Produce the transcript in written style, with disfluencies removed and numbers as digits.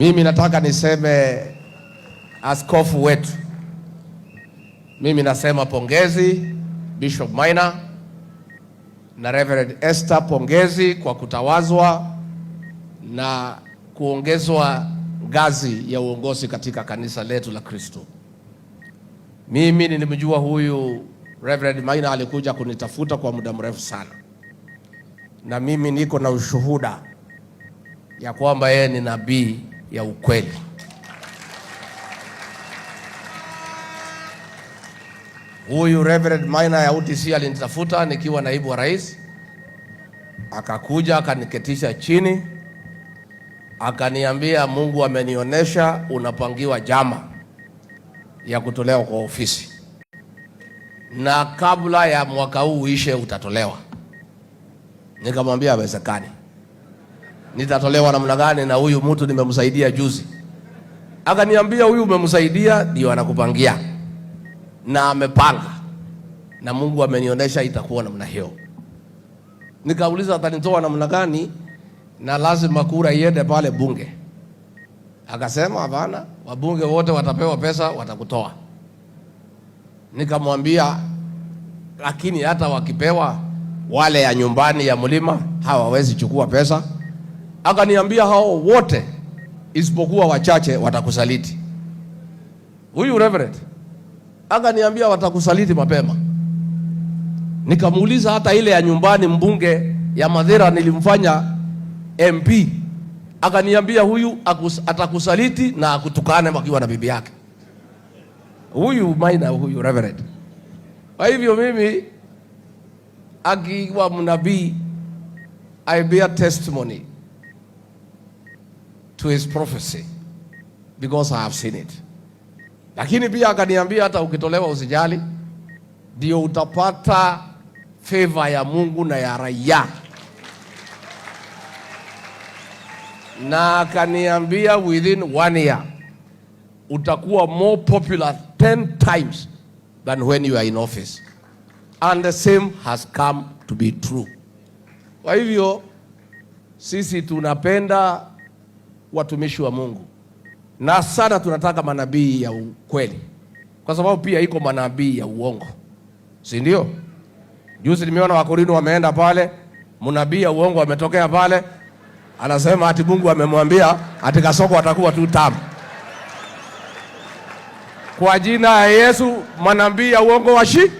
Mimi nataka niseme askofu wetu. Mimi nasema pongezi Bishop Maina na Reverend Esther, pongezi kwa kutawazwa na kuongezwa ngazi ya uongozi katika kanisa letu la Kristo. Mimi nilimjua huyu Reverend Maina, alikuja kunitafuta kwa muda mrefu sana, na mimi niko na ushuhuda ya kwamba yeye ni nabii ya ukweli. Huyu Reverend Maina ya UTC alinitafuta nikiwa naibu wa rais, akakuja akaniketisha chini, akaniambia Mungu amenionyesha unapangiwa jama ya kutolewa kwa ofisi, na kabla ya mwaka huu uishe utatolewa. Nikamwambia haiwezekani. Nitatolewa namna gani na huyu mtu nimemsaidia juzi? Akaniambia huyu umemsaidia ndio anakupangia na amepanga, na Mungu amenionyesha itakuwa namna hiyo. Nikauliza atanitoa namna gani, na lazima kura iende pale bunge. Akasema hapana, wabunge wote watapewa pesa, watakutoa. Nikamwambia lakini hata wakipewa wale ya nyumbani ya mlima hawawezi chukua pesa. Akaniambia hao wote isipokuwa wachache watakusaliti. Huyu Reverend akaniambia watakusaliti mapema. Nikamuuliza hata ile ya nyumbani mbunge ya Madhera nilimfanya MP, akaniambia huyu atakusaliti na akutukane wakiwa na bibi yake. Huyu Maina, huyu Reverend. Kwa hivyo mimi akiwa mnabii, I bear testimony to his prophecy because I have seen it. Lakini pia akaniambia hata ukitolewa usijali, ndio utapata favor ya Mungu na ya raia. Na akaniambia within 1 year utakuwa more popular 10 times than when you are in office. And the same has come to be true. Kwa hivyo sisi tunapenda watumishi wa Mungu, na sana tunataka manabii ya ukweli, kwa sababu pia iko manabii ya uongo, si ndio? Juzi nimeona Wakorintho wameenda pale, mnabii ya uongo ametokea pale, anasema ati Mungu amemwambia ati Kasoko atakuwa 2 term. Kwa jina ya Yesu manabii ya uongo washi